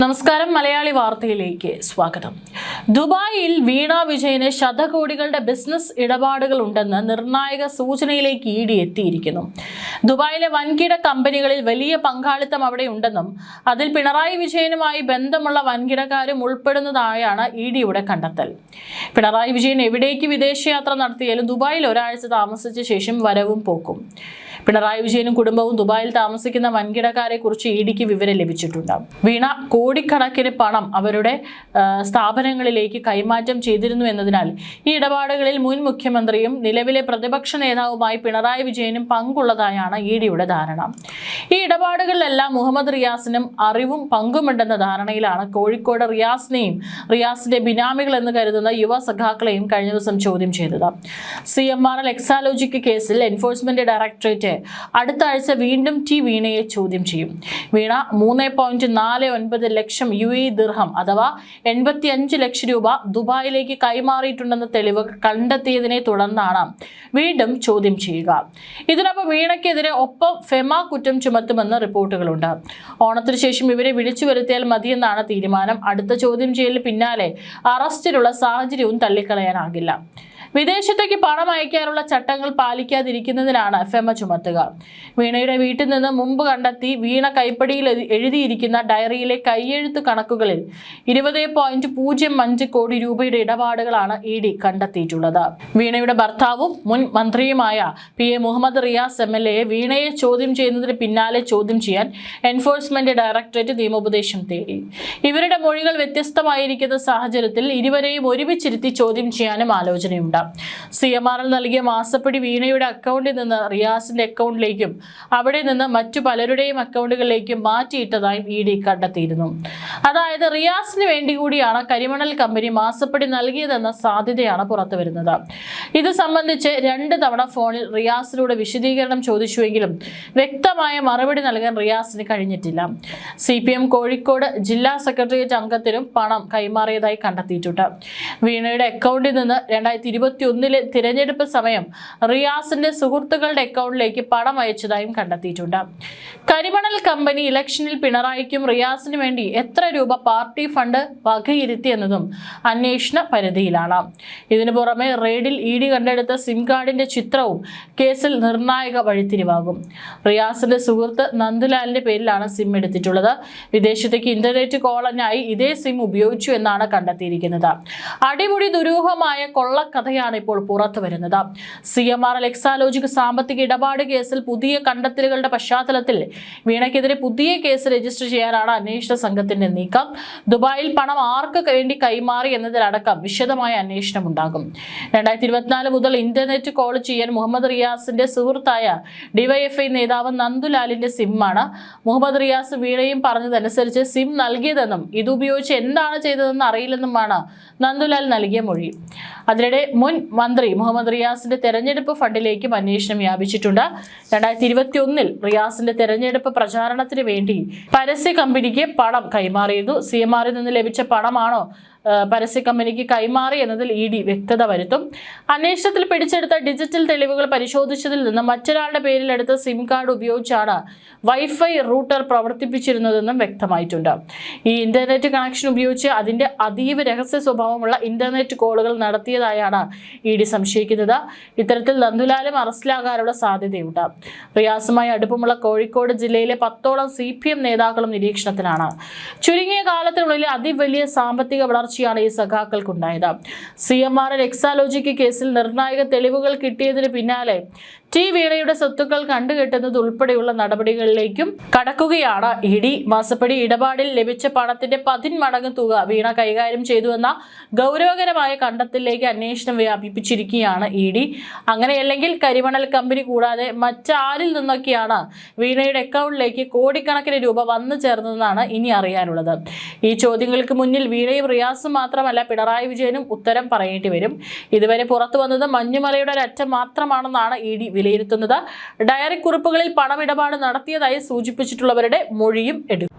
നമസ്കാരം, മലയാളി വാർത്തയിലേക്ക് സ്വാഗതം. ദുബായിൽ വീണ വിജയന് ശതകോടികളുടെ ബിസിനസ് ഇടപാടുകൾ ഉണ്ടെന്ന് നിർണായക സൂചനയിലേക്ക് ഇഡി എത്തിയിരിക്കുന്നു. ദുബായിലെ വൻകിട കമ്പനികളിൽ വലിയ പങ്കാളിത്തം അവിടെ ഉണ്ടെന്നും അതിൽ പിണറായി വിജയനുമായി ബന്ധമുള്ള വൻകിടക്കാരും ഉൾപ്പെടുന്നതായാണ് ഇഡിയുടെ കണ്ടെത്തൽ. പിണറായി വിജയൻ എവിടേക്ക് വിദേശയാത്ര നടത്തിയാലും ദുബായിൽ ഒരാഴ്ച താമസിച്ച ശേഷം വരവും പോക്കും. പിണറായി വിജയനും കുടുംബവും ദുബായിൽ താമസിക്കുന്ന വൻകിടക്കാരെ കുറിച്ച് ഇഡിക്ക് വിവരം ലഭിച്ചിട്ടുണ്ട്. വീണ കോടിക്കണക്കിന് പണം അവരുടെ സ്ഥാപനങ്ങളിലേക്ക് കൈമാറ്റം ചെയ്തിരുന്നു എന്നതിനാൽ ഈ ഇടപാടുകളിൽ മുൻ മുഖ്യമന്ത്രിയും നിലവിലെ പ്രതിപക്ഷ നേതാവുമായി പിണറായി വിജയനും പങ്കുള്ളതായാണ് ഇഡിയുടെ ധാരണ. ഈ ഇടപാടുകളിലെല്ലാം മുഹമ്മദ് റിയാസിനും അറിവും പങ്കുമുണ്ടെന്ന ധാരണയിലാണ് കോഴിക്കോട് റിയാസിനെയും റിയാസിന്റെ ബിനാമികൾ എന്ന് കരുതുന്ന യുവ സഖാക്കളെയും കഴിഞ്ഞ ദിവസം ചോദ്യം ചെയ്തത്. CMRL എക്സാലോജിക് കേസിൽ എൻഫോഴ്സ്മെന്റ് ഡയറക്ടറേറ്റ് അടുത്ത ആഴ്ച വീണ്ടും വീണയെ ചോദ്യം ചെയ്യും. വീണ 3.49 ലക്ഷം UAE ദിർഹം അഥവാ 85 ലക്ഷം രൂപ ദുബായിലേക്ക് കൈമാറിയിട്ടുണ്ടെന്ന തെളിവ് കണ്ടെത്തിയതിനെ തുടർന്നാണ് വീണ്ടും ചോദ്യം ചെയ്യുക. ഇതിനൊപ്പം വീണയ്ക്കെതിരെ ഒപ്പം ഫെമ കുറ്റം ചുമത്തുമെന്ന് റിപ്പോർട്ടുകളുണ്ട്. ഓണത്തിന് ശേഷം ഇവരെ വിളിച്ചു വരുത്തിയാൽ മതിയെന്നാണ് തീരുമാനം. അടുത്ത ചോദ്യം ചെയ്യലിന് പിന്നാലെ അറസ്റ്റിലുള്ള സാഹചര്യവും തള്ളിക്കളയാനാകില്ല. വിദേശത്തേക്ക് പണം അയക്കാനുള്ള ചട്ടങ്ങൾ പാലിക്കാതിരിക്കുന്നതിനാണ് ഫെമ ചുമത്തുക. വീണയുടെ വീട്ടിൽ നിന്ന് മുമ്പ് കണ്ടെത്തി വീണ കൈപ്പടിയിൽ എഴുതിയിരിക്കുന്ന ഡയറിയിലെ കൈയെഴുത്ത് കണക്കുകളിൽ 20.05 കോടി രൂപയുടെ ഇടപാടുകളാണ് ഇഡി കണ്ടെത്തിയിട്ടുള്ളത്. വീണയുടെ ഭർത്താവും മുൻ മന്ത്രിയുമായ PA മുഹമ്മദ് റിയാസ് MLA വീണയെ ചോദ്യം ചെയ്യുന്നതിന് പിന്നാലെ ചോദ്യം ചെയ്യാൻ എൻഫോഴ്സ്മെന്റ് ഡയറക്ടറേറ്റ് നിയമോപദേശം തേടി. ഇവരുടെ മൊഴികൾ വ്യത്യസ്തമായിരിക്കുന്ന സാഹചര്യത്തിൽ ഇരുവരെയും ഒരുമിച്ചിരുത്തി ചോദ്യം ചെയ്യാനും ആലോചനയുണ്ട്. CMRL നൽകിയ മാസപ്പടി വീണയുടെ അക്കൗണ്ടിൽ നിന്ന് റിയാസിന്റെ അക്കൗണ്ടിലേക്കും അവിടെ നിന്ന് മറ്റു പലരുടെയും അക്കൗണ്ടുകളിലേക്കും മാറ്റിയിട്ടതായും ഇഡി കണ്ടെത്തിയിരുന്നു. അതായത് റിയാസിന് വേണ്ടി കൂടിയാണ് കരിമണൽ കമ്പനി മാസപ്പടി നൽകിയതെന്ന സാധ്യതയാണ് പുറത്തുവരുന്നത്. ഇത് സംബന്ധിച്ച് 2 തവണ ഫോണിൽ റിയാസിനോട് വിശദീകരണം ചോദിച്ചുവെങ്കിലും വ്യക്തമായ മറുപടി നൽകാൻ റിയാസിന് കഴിഞ്ഞിട്ടില്ല. CPM കോഴിക്കോട് ജില്ലാ സെക്രട്ടേറിയറ്റ് അംഗത്തിനും പണം കൈമാറിയതായി കണ്ടെത്തിയിട്ടുണ്ട്. വീണയുടെ അക്കൗണ്ടിൽ നിന്ന് 2021 തിരഞ്ഞെടുപ്പ് സമയം റിയാസിന്റെ സുഹൃത്തുക്കളുടെ അക്കൗണ്ടിലേക്ക് പണം അയച്ചതായും കണ്ടെത്തിയിട്ടുണ്ട്. കരിമണൽ കമ്പനി ഇലക്ഷനിൽ പിണറായിക്കും റിയാസിനും വേണ്ടി എത്ര രൂപ പാർട്ടി ഫണ്ട് വകയിരുത്തി എന്നതും അന്വേഷണ പരിധിയിലാണ്. ഇതിനു പുറമെ റെയ്ഡിൽ ഇഡി കണ്ടെടുത്ത സിം കാർഡിന്റെ ചിത്രവും കേസിൽ നിർണായക വഴിത്തിരിവാകും. റിയാസിന്റെ സുഹൃത്ത് നന്ദുലാലിന്റെ പേരിലാണ് സിം എടുത്തിട്ടുള്ളത്. വിദേശത്തേക്ക് ഇന്റർനെറ്റ് കോളിനായി ഇതേ സിം ഉപയോഗിച്ചു എന്നാണ് കണ്ടെത്തിയിരിക്കുന്നത്. അടിമുടി ദുരൂഹമായ കൊള്ളക്കഥയാണ് ഇപ്പോൾ പുറത്തു വരുന്നത്. CMRL എക്സാലോജിക് സാമ്പത്തിക ഇടപാട് കേസിൽ പുതിയ കണ്ടെത്തലുകളുടെ പശ്ചാത്തലത്തിൽ വീണയ്ക്കെതിരെ പുതിയ കേസ് രജിസ്റ്റർ ചെയ്യാനാണ് അന്വേഷണ സംഘത്തിന്റെ നീക്കം. ദുബായിൽ പണം ആർക്ക് വേണ്ടി കൈമാറി എന്നതിലടക്കം വിശദമായ അന്വേഷണം ഉണ്ടാകും. 2024 മുതൽ ഇന്റർനെറ്റ് കോൾ ചെയ്യാൻ മുഹമ്മദ് റിയാസിന്റെ സുഹൃത്തായ DYFI നേതാവ് നന്ദുലാലിന്റെ സിമ്മാണ്. മുഹമ്മദ് റിയാസ് വീണയും പറഞ്ഞതനുസരിച്ച് സിം നൽകിയതെന്നും ഇതുപയോഗിച്ച് എന്താണ് ചെയ്തതെന്ന് അറിയില്ലെന്നുമാണ് നന്ദുലാൽ നൽകിയ മൊഴി. അതിനിടെ മുൻ മന്ത്രി മുഹമ്മദ് റിയാസിന്റെ തെരഞ്ഞെടുപ്പ് ഫണ്ടിലേക്കും അന്വേഷണം വ്യാപിച്ചിട്ടുണ്ട്. 2021 റിയാസിന്റെ തെരഞ്ഞെടുപ്പ് പ്രചാരണത്തിന് വേണ്ടി പരസ്യ കമ്പനിക്ക് പണം കൈമാറിയിരുന്നു. CMRൽ നിന്ന് ലഭിച്ച പണമാണോ പരസ്യ കമ്പനിക്ക് കൈമാറി എന്നതിൽ ഇഡി വ്യക്തത വരുത്തും. അന്വേഷണത്തിൽ പിടിച്ചെടുത്ത ഡിജിറ്റൽ തെളിവുകൾ പരിശോധിച്ചതിൽ നിന്ന് മറ്റൊരാളുടെ പേരിൽ എടുത്ത സിം കാർഡ് ഉപയോഗിച്ചാണ് വൈഫൈ റൂട്ടർ പ്രവർത്തിപ്പിച്ചിരുന്നതെന്നും വ്യക്തമായിട്ടുണ്ട്. ഈ ഇന്റർനെറ്റ് കണക്ഷൻ ഉപയോഗിച്ച് അതിന്റെ അതീവ രഹസ്യ സ്വഭാവമുള്ള ഇന്റർനെറ്റ് കോളുകൾ നടത്തിയതായാണ് ഇഡി സംശയിക്കുന്നത്. ഇത്തരത്തിൽ നന്ദുലാലും അറസ്റ്റിലാകാനുള്ള സാധ്യതയുണ്ട്. റിയാസുമായി അടുപ്പമുള്ള കോഴിക്കോട് ജില്ലയിലെ 10ഓളം CPM നേതാക്കളും നിരീക്ഷണത്തിലാണ്. ചുരുങ്ങിയ കാലത്തിനുള്ളിൽ അതിവലിയ സാമ്പത്തിക വളർച്ചയാണ് ഈ സഖാക്കൾക്കുണ്ടായത്. CMRL എക്സാലോജിക് കേസിൽ നിർണായക തെളിവുകൾ കിട്ടിയതിന് പിന്നാലെ വീണയുടെ സ്വത്തുക്കൾ കണ്ടുകെട്ടുന്നത് ഉൾപ്പെടെയുള്ള നടപടികളിലേക്കും കടക്കുകയാണ് ഇഡി. മാസപ്പടി ഇടപാടിൽ ലഭിച്ച പണത്തിന്റെ 10 മടങ്ങ് തുക വീണ കൈകാര്യം ചെയ്തുവെന്ന ഗൗരവകരമായ കണ്ടെത്തലിലേക്ക് അന്വേഷണം വ്യാപിപ്പിച്ചിരിക്കുകയാണ് ഇഡി. അങ്ങനെയല്ലെങ്കിൽ കരിമണൽ കമ്പനി കൂടാതെ മറ്റാരിൽ നിന്നൊക്കെയാണ് വീണയുടെ അക്കൗണ്ടിലേക്ക് കോടിക്കണക്കിന് രൂപ വന്നു ചേർന്നതെന്നാണ് ഇനി അറിയാനുള്ളത്. ഈ ചോദ്യങ്ങൾക്ക് മുന്നിൽ വീണയും റിയാസും മാത്രമല്ല പിണറായി വിജയനും ഉത്തരം പറയേണ്ടി വരും. ഇതുവരെ പുറത്തു വന്നത് മഞ്ഞുമലയുടെ ഒരറ്റം മാത്രമാണെന്നാണ് ഇഡി വിലയിരുത്തുന്നത്. ഡയറി കുറിപ്പുകളിൽ പണമിടപാട് നടത്തിയതായി സൂചിപ്പിച്ചിട്ടുള്ളവരുടെ മൊഴിയും എടുക്കും.